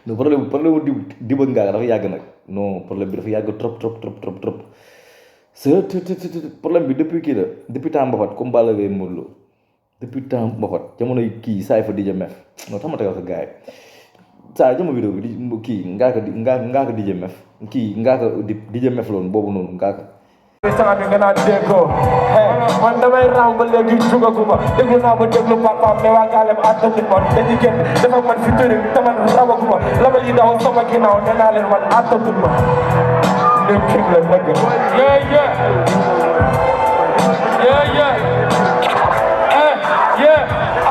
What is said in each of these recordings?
non problème di bëgg ngaa dafa yàgg nag non problème bi dafa yàgg trop problème bi depuis kii la depuis temps mbapat comme Balla Gaye Modou Lo depuis temps mbapat jamonoy kii saay fa DJ Mef non tax ma tegal ko gars yi saa jama vidéo bi di kii Ngaaka DJ Mef kii Ngaaka DJ Mef loon boobu noonu Ngaaka sama bi nga naan déggoo man damay raam ba léegi jugaguma déglu naa ba déglu papaam ne waa gaalem àttali man dañuy génn dafa man fi tëri te man rabaguma labal yi daw sama ginnaaw nee naa leen man àttatul ma lépp king la dëgg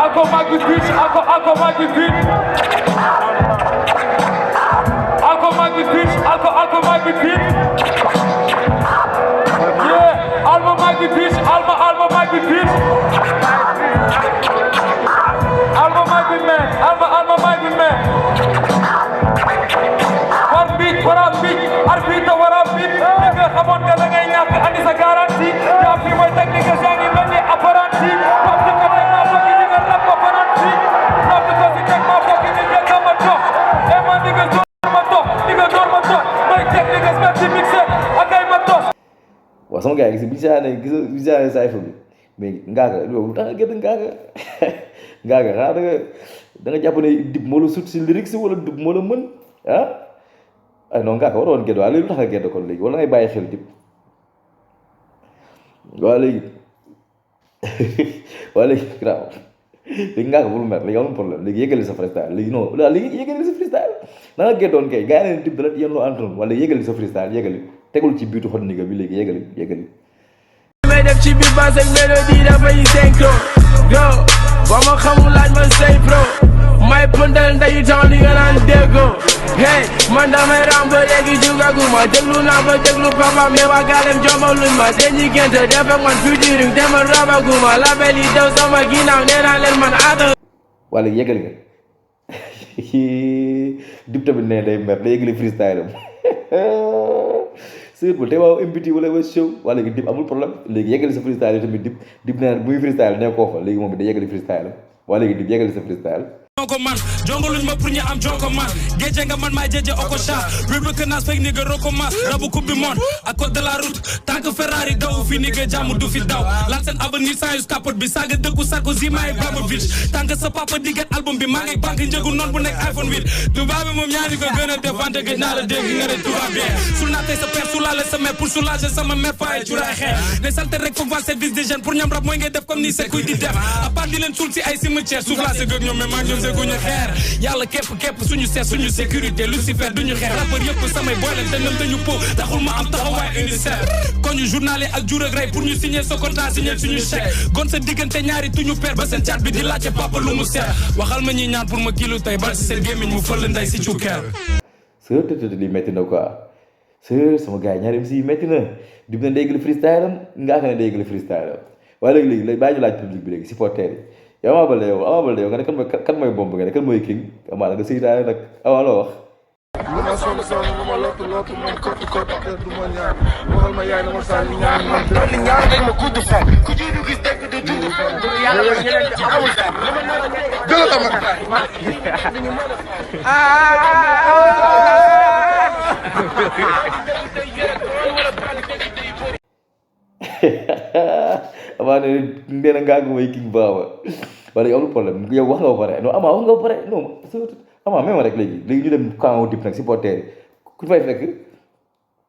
ako magi bitch ako magi bitch ako magi bitch ako magi bitch Alma might be bitch, Alma might be bitch. Alma might be man, Alma might be man. One beat, what up beat, arbiter, what up beat. Nigga, come on, get a guy, and it's a guarantee. Yeah, people technical shiny, many apparently. Not because they take my fucking nigga, rap apparently. Not because they take my fucking nigga, come on top. Hey, my niggas don't my top, nigga don't my top. My technical smelty mixer, I got my top. waaw sama gars yi gis nga saay fa bi mais Ngaaka loolu tax nga gën Ngaaka xanaa da nga jàpp ne dib moo la sut si lyrics wala dib moo la mën ay non Ngaaka waroon gën waaye léegi lu tax nga gën kon léegi wala ngay bàyyi xel dib waaw léegi grave léegi Ngaaka bul mer léegi amul problème léegi yëgali sa freestyle léegi non léegi yëgali sa freestyle na nga gëddoon kay gars yi ne dib dala yéen loo antoon wala yëgali sa freestyle yëgali tegul ci biitu xot niga bi léegi yëgali may def ci biir bass ak mélodie dafay synchro go ba ma xamul laaj ma say pro may pëndal ndeyu taw li nga naan déggoo hey man damay ram ba léegi jugaguma déglu naa ba déglu papa mais waa gaalem jombaluñ ma dañuy génte def ak man futuring te man rabaguma label yi daw sama ginnaaw nee naa leen man aata wala yëgali nga dib tamit ne day mer day yëgali freestyle am sëñ bi tey waaw MBT wala wa show wala léegi dib amul problème léegi yeggali sa freestyle tamit dib nee muy freestyle ne koo fa léegi moom da yeggali freestyle wala léegi dib yeggali sa freestyle jonko man jongaluñ ma pour ñu am jonko man géej nga man maay jeje oko cha rubrique nas fek nigga recommence rabu coupe du monde à côté de la route tant que Ferrari daw fi nigga jàmm du fi daw lan seen avenir sans use capote bi saaga dëkku Sarkozy maay Bramovich tant que sa papa diggat album bi maa ngi banque njëgu noonu bu nekk iPhone 8 tubaab bi moom ñaari ko gën a defante gëj naa la dégg nga ne tout va bien sul naa tey sa père sulaale sa mère pour soulager sama mère faye curaay xeex ne salte rek foog waa service des jeunes pour ñam rab mooy ngay def comme ni sa kuy di def à part di leen suul si ay cimetière suuf laa sa gëg ñoom mais maa ñoom seguñu xeer yàlla képp suñu seet suñu sécurité Lucifer duñu xeer rappeur yëpp samay boy leen te ñoom dañu po taxul ma am taxawaay UNICEF kon ñu journal yi ak jur ak rey pour ñu signer sa contrat signer suñu chèque gon sa diggante ñaari tuñu père ba seen caat bi di laajte papa lu mu seet waxal ma ñi ñaan pour ma kilo tey bal si seen gémmiñ mu fël nday si cukkeer sër tëtëtë li metti na quoi sër sama gars yi ñaari MC yi metti na dib na dégg freestyle am Ngaaka ne dégg freestyle am waaye léegi bàyyi ñu laaj public bi léegi supporter yi yow Ama Baldé yow nga ne kan mooy bomb nga ne kan mooy king amaana nga seytaane nag loo wax lu ma sonn lu ma lottu man kottu kër du ma ñaan waxal ma yaay na ma sànni ñaan man dolli ñaan rek ma gudd fan ku ci du gis dëgg du dund yàlla ma ñeneen ci amul fan dëgg la amaa ne nee na Ngaaka mooy king baaba wala yow amul problème yow wax nga ba pare non Ama wax nga ba pare non Ama même rek léegi ñu dem camp dip nag supporter yi ku fay fekk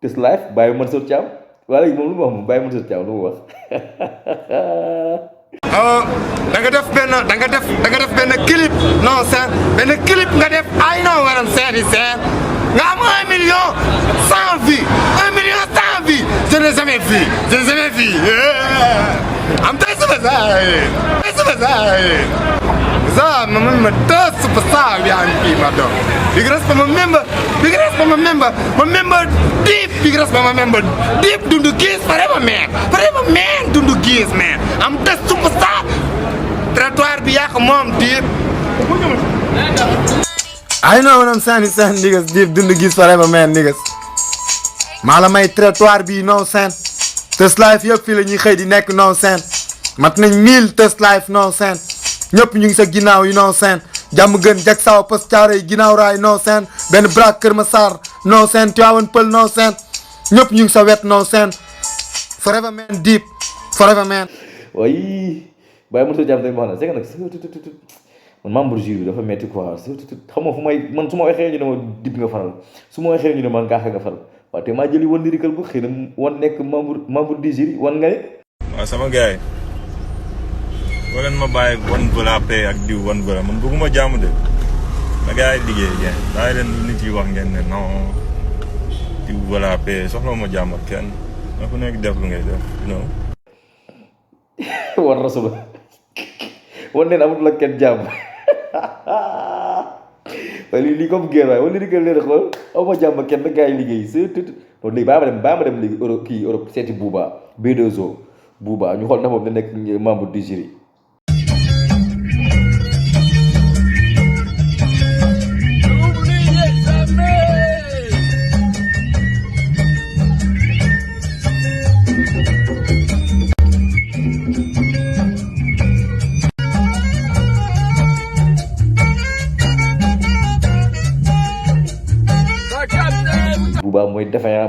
Test Live bàyyi Mansour Thiam wala léegi moom lu mu wax moom bàyyi Mansour Thiam lu mu wax da nga def benn clip non c'est benn clip nga def ay non waram seeni seen nga am 1 million 100 vues 1 million 100 vues je n'ai jamais vu am tay superstar ça my third superstar behind me my dog big respect my member deep big respect my member deep Dundu Guiss forever man Dundu Guiss man I'm the superstar trottoir bi yaa ko moom deep I know what I'm saying niggas deep Dundu Guiss forever man niggas maa la may trottoir bi no sen Test Live yëpp fii la ñuy xëy di nekk no sen mat nañ 1000 Test Live no sen ñëpp ñu ngi sa ginnaaw you know seen jàmm gën jag saaw pos caare yi ginnaaw raay no seen benn brak Kër Massar no seen Tivaouane Pël no seen ñëpp ñu ngi sa wet no seen forever man deep forever man way bàyyi mosoo jàmm tamit wax na c'est que nag man membre jury bi dafa metti quoi xam nga fu may man su ma waxee ñu ne ma dib nga faral su ma waxee ñu ne ma Ngaaka nga faral waaye te maa jëli wan lirikal bu xëy na wan nekk membre du jury wan nga ne waaw sama gars yi boo leen ma bàyyi wan bëla pay ak diw wan bëla man bëgguma jàmm de na gars yi liggéey ngeen bàyyi leen nit yi wax ngeen ne non diw bëla pay soxla ma jàmm ak kenn na ku nekk def lu ngay def non war rasul wan neen amul la kenn jàmm waaye lii comme guerre waaye wala lirikal leen xool aw ma jàmm kenn gars yi liggéey c'est non léegi baa ma dem léegi Europe kii Europe seeti Bouba B2O Bouba ñu xool ndax moom da nekk membre du jury Bouba mooy defeyaa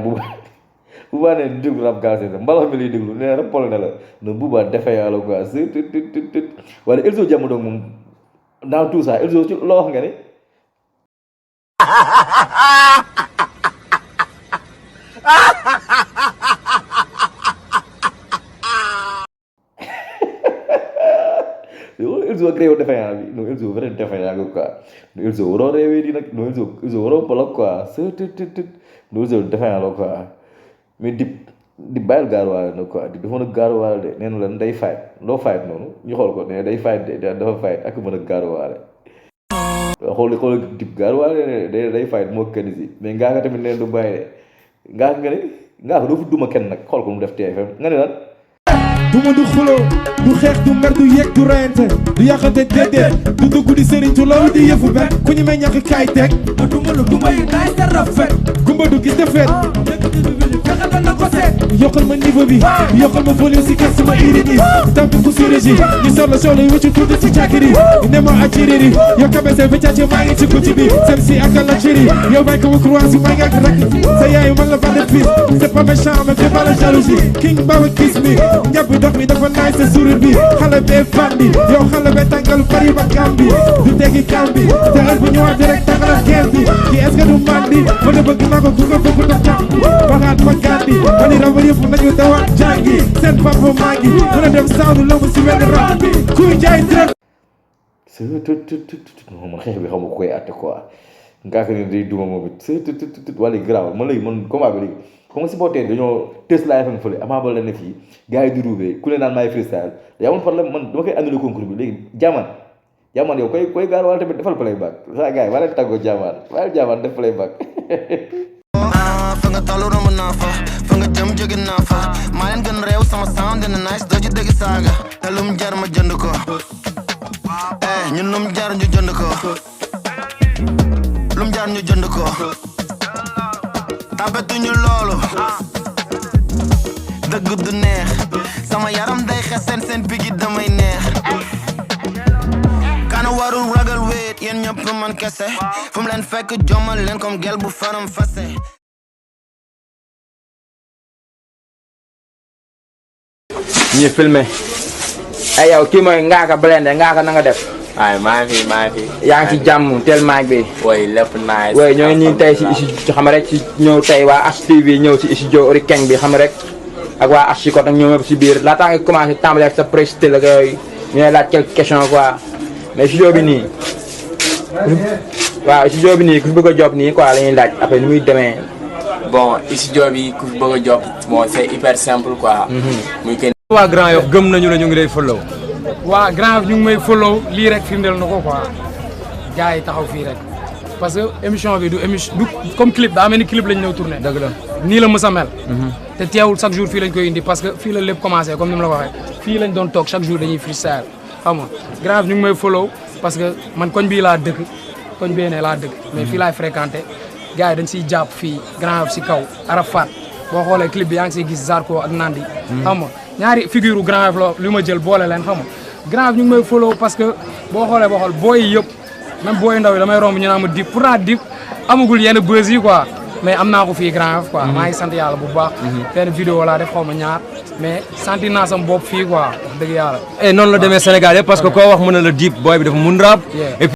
Bouba ne déglu rap gaasé la mbalax mi lay déglu nee na rap pol ne la no Bouba defeyaa la quoi wala Elzo jàmm doog moom dans tout ça Elzo ci loo wax nga ne Elzo ak réew defeyaa bi non Elzo vrai defeyaa nga quoi no Elzo waroo réewee di nag no Elzo waroo polok quoi no Elzo defeyaa la quoi mais di bàyyil gaaruwaale nag quoi di dafa mën a gaaruwaale de nee na la day fight loo fight noonu ñu xool ko ne day fight de dafa fight ak mën a gaaruwaale xool dib gaaruwaale day fight moo kenn si mais Ngaaka tamit neen du bàyyi de Ngaaka nga ne Ngaaka doo fi duma kenn nag xool ko mu def TFM nga ne lan duma du xuloo du xeex du mer du yegg du reyante du yàqante déedéet du dugg di sëriñtu loolu di yëfu benn ku ñu may ñàkk kaay teg ma duma lu duma yu naay te rafet gumba du gis defet fexe na ko seet yokkal ma niveau bi yokkal ma volume si kes sama iri ni tampi ku si régi ñu soxla soxla yu wëccu tuuti si càkkiri ne ma aciriri yow kabese ba càcce maa ngi ci kuti bi sem si ak la ciri yow may ko ma croix si maa ngi ak rak sa yaay man la bande fils c'est pas méchant mais c'est pas la jalousie king baba kiss me dox mi dafa naay sa sourire bi xale bee fandi yow xale bee tàngal bari ba gambi du teggi gambi te heure bu ñëwaat direct tàngal geen bi ki est-ce que du mandi ma ne bëgg naa ko gunga bëgg na jàng waxaat ma gandi ma ni rabar yëpp nañu dawaat jàngi seen papa maa ngi mën a dem sawdu lëmu si wenn rab bi kuy jaay direct non man xeex bi xam nga koy atte quoi Ngaaka ne day duma moom it wala grave man léegi man combat bi léegi comme nga supporter dañoo tës laa FM fële Ama Baldé ne fii gars yi di ruubee ku ne naan maay freestyle yaa amoon problème man dama koy annulé concours bi léegi jaamaan yow koy gaar wala tamit defal playback saa gars yi wala tàggoo jaamaan def playback fa nga tollu romb naa fa nga jëm jóge naa fa maa leen gën réew sama sound dina nice doo ci dégg saaga te lum jar ma jënd ko ñun lum jar ñu jënd ko lum jar ñu jënd ko tapetuñu loolu dëgg du neex sama yaram day xesen seen pigi damay neex kana warul ragal wéet yéen ñëpp man kese fu mu leen fekk jomal leen comme gel bu fanam fase ñu filmé ay yow kii mooy Ngaaka Blindé Ngaaka na nga def waaye maa ngi fi yaa ngi ci jàmm teel maag bi woy lépp naay woy ñoo ngi nii tey si xam rek si ñëw tey waa MALATHION.TV ñëw si studio Ori Keng bi xam rek ak waa Ashikot ak ñoom yëpp si biir laataa nga commencé tàmbali ak sa précité la yooyu ñu lay laaj quelques questions quoi mais studio bi nii waaw studio bi nii ku fi bëgg a job nii quoi la ñuy laaj après ni muy demee bon studio bi ku fi bëgg a job bon c'est hyper simple quoi muy kenn waa Grand Yoff gëm nañu la ñu ngi lay follow waa Grand Yoff ñu ngi may follow lii rek firndeel na ko quoi gars yi taxaw fii rek parce que émission bi du comme clip daa mel ni clip lañ ñëw tourné dëgg la nii la mës a mel te teewul chaque jour fii lañ koy indi parce que fii la lépp commencé comme ni mu la ko waxee fii lañ doon toog chaque jour dañuy freestyle xam nga Grand Yoff ñu ngi may follow parce que man koñ bii laa dëkk koñ bii ne laa dëkk mais fii laay fréquenté gars yi dañ siy jàpp fii Grand Yoff si kaw Arafat boo xoolee clip bi yaa ngi siy gis Zarko ak Nandi xam nga ñaari figure Grand Yoff la li ma jël boole leen xam nga grand ñu ngi may follow parce que boo xoolee boo xool booy yi yëpp même booy ndaw yi damay romb ñu naan ma Dip pourtant Dip amagul yenn buzz yi quoi mais am naa ko fii Grand Yoff quoi maa ngi sant yàlla bu baax benn vidéo laa def xaw ma ñaar mais sentir naa sama bopp fii quoi wax dëgg yàlla et noonu la demee Sénégal yëpp parce que koo wax mën na la Dip booy bi dafa mun rap